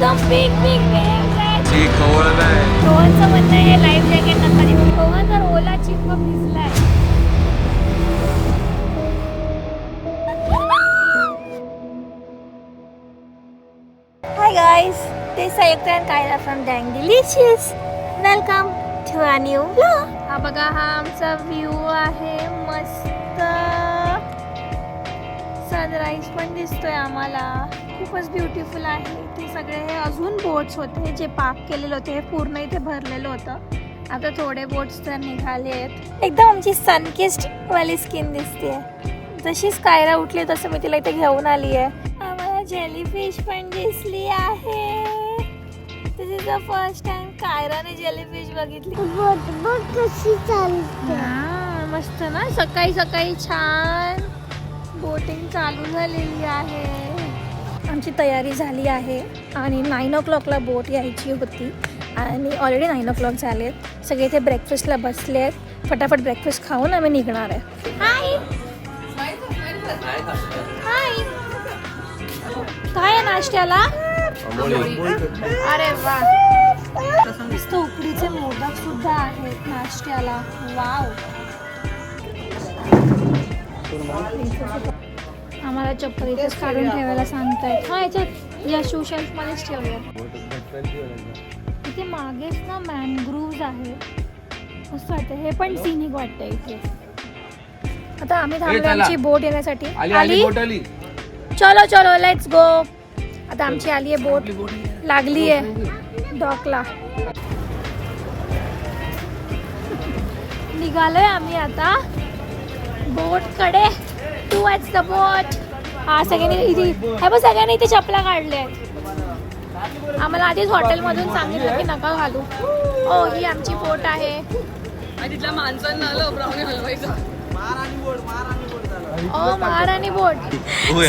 एकदम big big waves आहेत. ती खवळ नाही. रोहनचं म्हणणं आहे लाईफ जॅकेट नका देऊ. रोहन तर ओला चिंब भिजलाय. हाय गाईज, ते संयुक्त आणि Kaira from dang delicious. Welcome to a new vlog. हा बघा, हा आमचा व्ह्यू आहे. मस्त सनराईज पण दिसतोय आम्हाला. खूपच ब्युटिफुल आहे. ते सगळे हे अजून बोट्स होते जे पार्क केलेले होते, हे पूर्ण इथे भरलेलं होतं. आता थोडे बोट्स तर निघाले आहेत. एकदम आमची सनकिस्ड वाली स्किन दिसते. जशीच कायरा उठली तसं मी तिला इथे घेऊन आली आहे. आम्हाला जेलीफिश पण दिसली आहे. This is the first time कायराने जेलीफिश बघितली. कशी चालते. मस्त ना. सकाळी सकाळी छान बोटिंग चालू झालेली आहे. आमची तयारी झाली आहे आणि 9 o'clockला बोट यायची होती आणि ऑलरेडी 9 o'clock झालेत. सगळे इथे ब्रेकफास्टला बसले आहेत. फटाफट ब्रेकफास्ट खाऊन आम्ही निघणार आहे. हाय हाय, काय आहे नाश्त्याला? अरे वा, मस्त उकडीचे मोदक सुद्धा आहेत नाश्त्याला. वाव. आम्हाला चप्पल इथेच काढून ठेवायला सांगतायत. हा, याच्यात या शू शेल्फ मध्येच ठेवूया. इथे मागेच ना मॅनग्रुव्ज आहे. मस्त वाटतं. हे पण सिनिक वाटतं इथे. आता आम्ही थांबलो आमची बोट येण्यासाठी. आली. चलो चलो लेट्स गो. आता आमची आली आहे बोट. लागली आहे डॉकला. निघालोय आम्ही आता बोट कडे. टुवर्ड्स द बोट. हा, सगळ्यांनी इथे हे बघ, सगळ्यांनी इथे चपला काढले आहेत. आम्हाला आधीच हॉटेलमधून सांगितलं की नका घालू. हो, ही आमची बोट आहे. तिथल्या माणसांना आलं ब्राउनी हलवायचं. ओ, महाराणी बोट.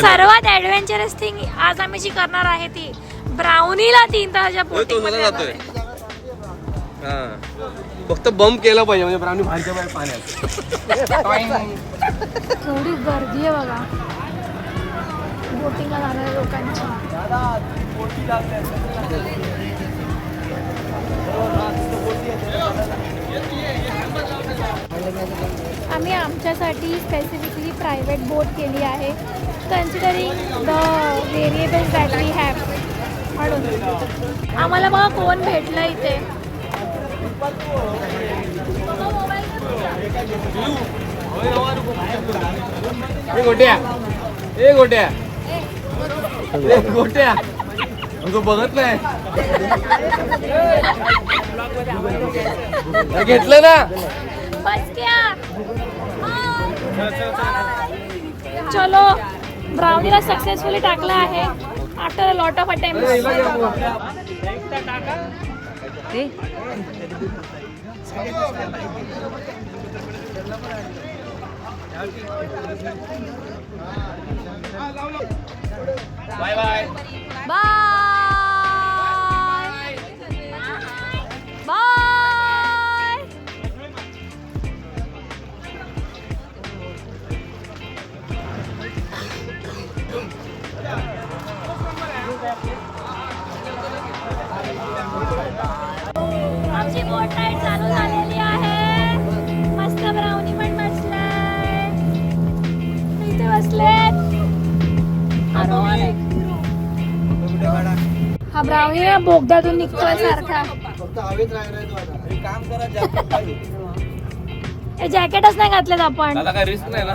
सर्वात ऍडव्हेंचरस थिंग आज आम्ही जी करणार आहे ती ब्राउनीला 3 तासाच्या बोटिंग मध्ये जाणार आहे. फक्त बंप केला पाहिजे म्हणजे ब्राउनी बाहेरच्या बाहेर पाण्यात. केवढी गर्दी आहे बघा बोटिंगला जाणाऱ्या लोकांची. आम्ही आमच्यासाठी स्पेसिफिकली प्रायव्हेट बोट केली आहे, considering the variables that we have. म्हणून आम्हाला बघा कोण भेटलं इथे. गोट्या तो बघत नाही. घेतलं ना. बस क्या. चलो, ब्राउनीला सक्सेसफुली टाकला आहे after a lot of attempts. Bye bye. Bye bye. आमची बोट राईड चालू झालेली आहे. मस्त ब्राउनी पण बसलाय. इथे बसलेत. हा ब्राउनी ना बोगद्यातून निघतोय सारखा. हे जॅकेटच नाही घातलेत आपण. दादा काय रिस्क नाही ना.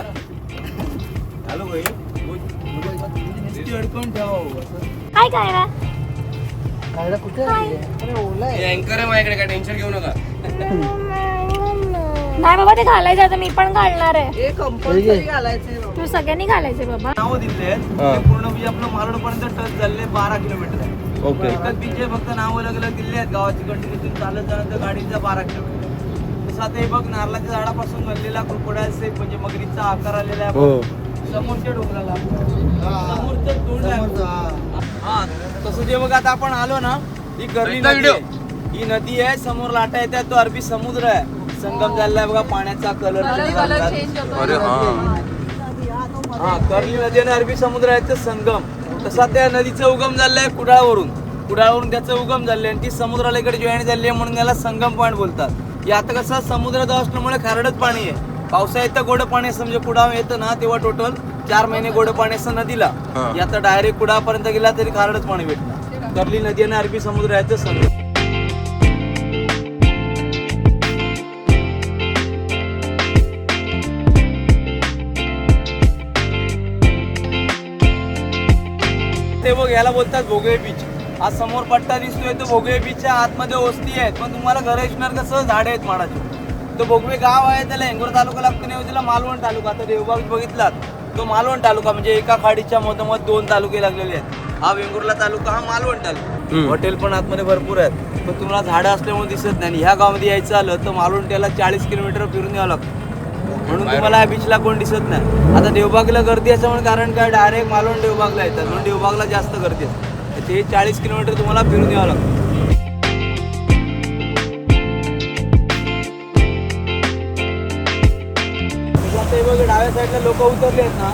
काय काय ना अँकर आहे माझ्याकडे, काय टेन्शन घेऊ नका. नाही बाबा, ते घालायचं आता. मी पण घालणार आहे. तू सगळ्यांनी घालायचे बाबा. नाव दिले पूर्ण बीच आपलं मालवण पर्यंत टच झाले 12 किलोमीटर आहे. ओके. एकच बीच आहे, फक्त नाव अलग अलग दिले आहेत. गावाची कंटिन्यू चालत जाणं गाडीचा 12 किलोमीटर. तसं आता हे बघ, नारळाच्या झाडापासून बनलेला क्रोकोडाईल सेफ म्हणजे मगरीचा आकार आलेला आहे. समोरच्या डोंगराला समोरचं तोंड आहे. हा, तसं जे बघ आता आपण आलो ना, ही गर्ली नदी आहे. ही नदी आहे. समोर लाटा येतात, तो अरबी समुद्र आहे. संगम झालेला आहे बघा. पाण्याचा कलर अरे हा, कर्ली नदी आणि अरबी समुद्र आहे ते संगम. तसा त्या नदीचा उगम झालेला आहे कुडाळवरून. कुडाळवरून त्याचं उगम झाले आणि ती समुद्राला इकडे जॉईन झाली आहे म्हणून याला संगम पॉईंट बोलतात. हे आता कसं समुद्रात असल्यामुळे खारडच पाणी आहे. पावसाळ्यात तर गोड पाणी असतं, म्हणजे कुडाळ येतं ना तेव्हा टोटल 4 महिने गोड पाणी असतं नदीला. हे आता डायरेक्ट कुडाळपर्यंत गेला तरी खारडच पाणी भेटणार. कर्ली नदी आणि अरबी समुद्र याचं संगम. ते बघ याला बोलतात भोगळे बीच. आज समोर पट्टा दिसतोय तो भोगळे बीचच्या आतमध्ये वस्ती आहेत, पण तुम्हाला घर असणार कसं झाडे आहेत माडाचे. तो भोगवे गाव आहे, त्याला हेंगोर तालुका लागतो नाही, त्याला मालवण तालुका. आता देवबाग बघितलात तो मालवण तालुका, म्हणजे एका खाडीच्या मधोमध 2 तालुके लागलेले आहेत. हा वेंगुर्ला तालुका, हा मालवण तालुका. हॉटेल पण आतमध्ये भरपूर आहेत, पण तुम्हाला झाडं असल्यामुळे दिसत नाही. ह्या गावामध्ये यायचं आलं तर मालवण त्याला 40 किलोमीटर फिरून यावं लागतं, म्हणून तुम्हाला या बीचला कोण दिसत नाही. आता देवबागला गर्दी असल्यामुळे कारण काय डायरेक्ट मालवण देवबागला येतात, म्हणून देवबागला जास्त गर्दी असते. ते 40 किलोमीटर तुम्हाला फिरून यावं लागतं. ते बघ डाव्या साईडला लोक उतरले आहेत ना,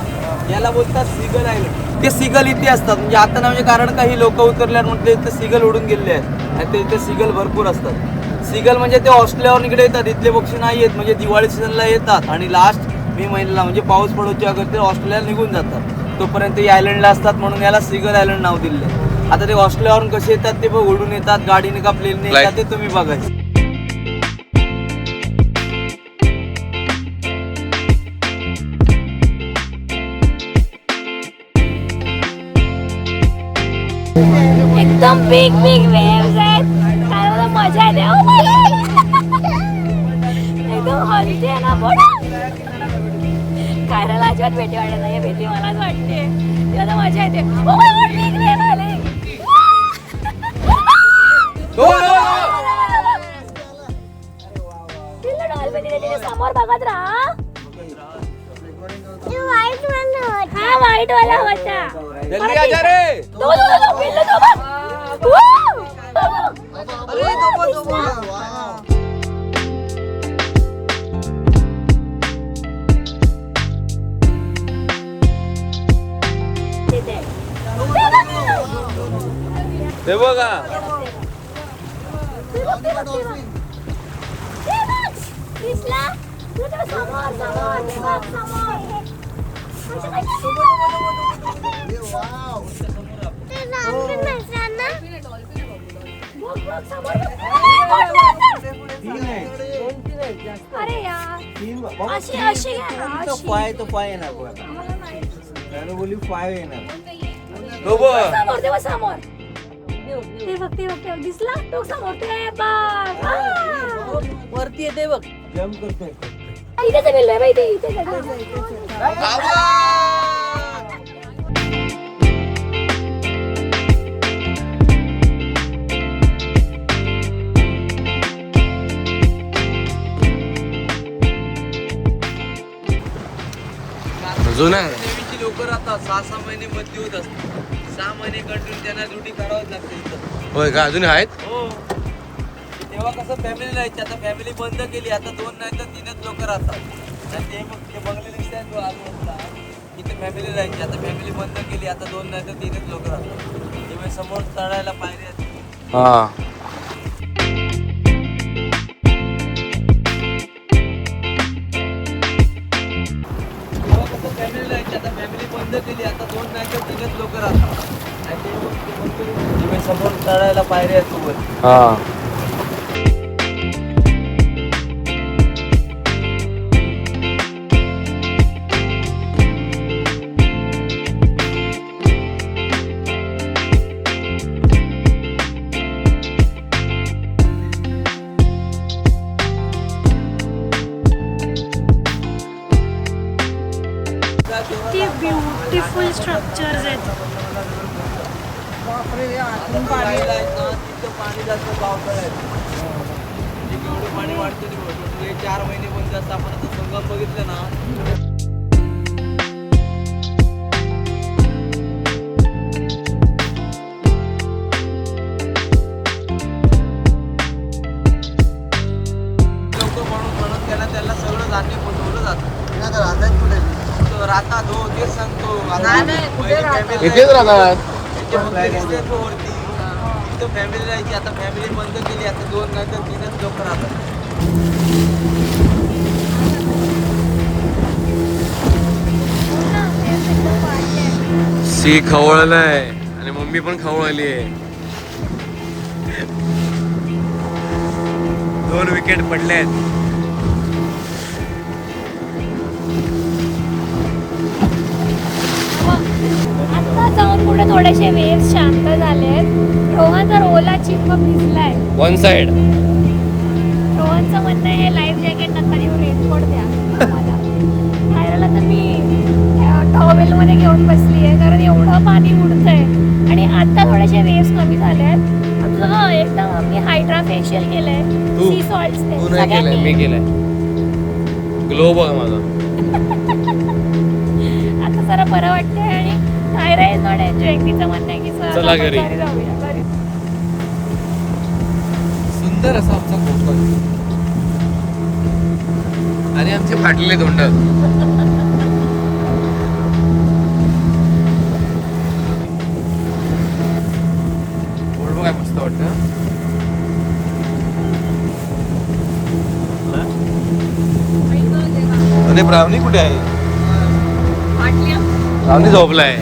याला बोलतात सिगल आयलंड. ते सिगल इथे असतात, म्हणजे आता ना म्हणजे कारण काही लोक उतरल्यावर म्हटले इथे सिगल उडून गेलेले आहेत आणि ते इथे सिगल भरपूर असतात. सिगल म्हणजे ते ऑस्ट्रेलियावर इकडे येतात, इथले पक्षी नाही येत, म्हणजे दिवाळी सीझनला येतात आणि लास्ट मे महिन्याला म्हणजे पाऊस पडोच्या अगर ते ऑस्ट्रेलियाला निघून जातात. तोपर्यंत या आयलंडला असतात, म्हणून याला सिगल आयलंड नाव दिले. आता ते ऑस्ट्रेलियावरून कसे येतात ते बघ, उडून येतात, गाडीने का प्लेनने येतात ते तुम्ही बघायचं. एकदम बिग वेव्स आहेत, काय मला मजा येते. Oh my God. एकदम हलते ना बोट. कायराला अजिबात भीती वाटत नाही, भीती मलाच वाटते. तिला तर मजा येते. Oh my God, big wave आले. तिला डॉल्फिन दिले, समोर बघत राहा. हा व्हाईट वाला होता. जल्दी आ जा रे. ते बघा अरे यार अशी अशी पाय तो पाय येणार बोली पाय येणार. समोर तेव्हा समोर ते बघ ते बघ ते बघ. दिसला तो समोर ते बघ वरती येते बघ. जम्प करतोय. इथे गेलोय बाई ते इथे जुना देवीची लोक राहतात 6-6 महिने बदली होत असतात. 6 महिने कंटिन्यू त्यांना ड्युटी करावंच लागते इथं. होय का अजून आहेत? हो. तेव्हा कसं फॅमिली राहायची, आता फॅमिली बंद केली. आता 2 नाही तर 3च लोक राहतात. आणि ते मग ते बंगले दिसतात तो आजूबाजूला, इथे फॅमिली राहायची. आता फॅमिली बंद केली, आता 2 नाही तर 3च लोक राहतात. तेव्हा समोर चढायला पायऱ्या आहेत. हा तेव्हा कसं फॅमिली राहायची, आता फॅमिली बंद केली. आता 2 नाही तर 3च लोक राहतात. आणि ते मग ते बंद केली. तेव्हा समोर चढायला पायऱ्या आहेत सोबत. हा ब्युटिफुल स्ट्रक्चर्स आहेत. पाणी जास्त पावसाळ्यात एवढं पाणी वाढतं. 4 महिने बंद असतं. आपण आता संगम बघितलं ना, लोक म्हणून त्याला सगळं धान्य पोचवलं जातं. राहतात हो, तेच सांगतो. इथेच राहतात. वरती तिथं फॅमिली राहायची, आता फॅमिली बंद केली, आता 2 नंतर 3च लोक राहतात. हो ना, waves एकदम वाढले. सी खवळलाय आणि मम्मी पण खवळली आहे. 2 विकेट पडलेत. आता जाऊन पुढे थोडेसे वेव्स शांत झालेत. रोहन तर ओला चिंब भिजलाय. One side. रोहनचं म्हणणं आहे लाईफ जॅकेट नका देऊ, रेनकोट द्या आम्हाला. खायला तर मी टॉवेल मध्ये घेऊन बसली आहे कारण एवढं पाणी उडतंय. आणि आता थोडेसे वेव्स कमी झालेत. आता एकदम मी हायड्रा फेशियल केलंय, तू? सी सॉल्ट्स ते तू नाही केलंय, मी केलंय. ग्लो बघ माझा. आता जरा बरं वाटतंय. आणि कायरा इज नॉट एन्जॉयिंग. तिचं म्हणणं आहे की सर चला आपण घरी. जाऊया घरी. सुंदर असा आमचा कोकण आणि आमचे फाटलेले तोंड. बोर्ड बघाय मस्त वाटतं. अरे ब्राह्मणी कुठे आहे? ब्राह्मणी झोपलाय.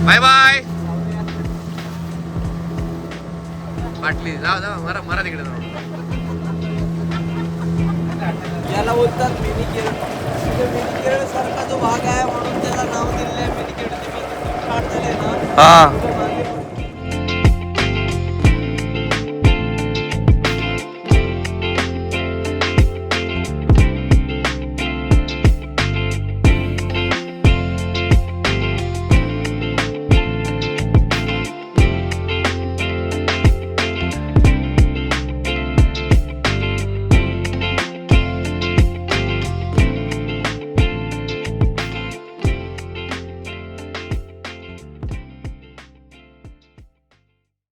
Bye bye. पाटली जाऊ जाऊ मरा मरा तिकडे जाऊ. याला बोलतात मिनी केरळ. मिनी केरळ सारखा जो भाग आहे म्हणून त्याला नाव दिलेलं आहे मिनी केरळ. तुम्ही काढलेलं आहे ना, हा तो भाग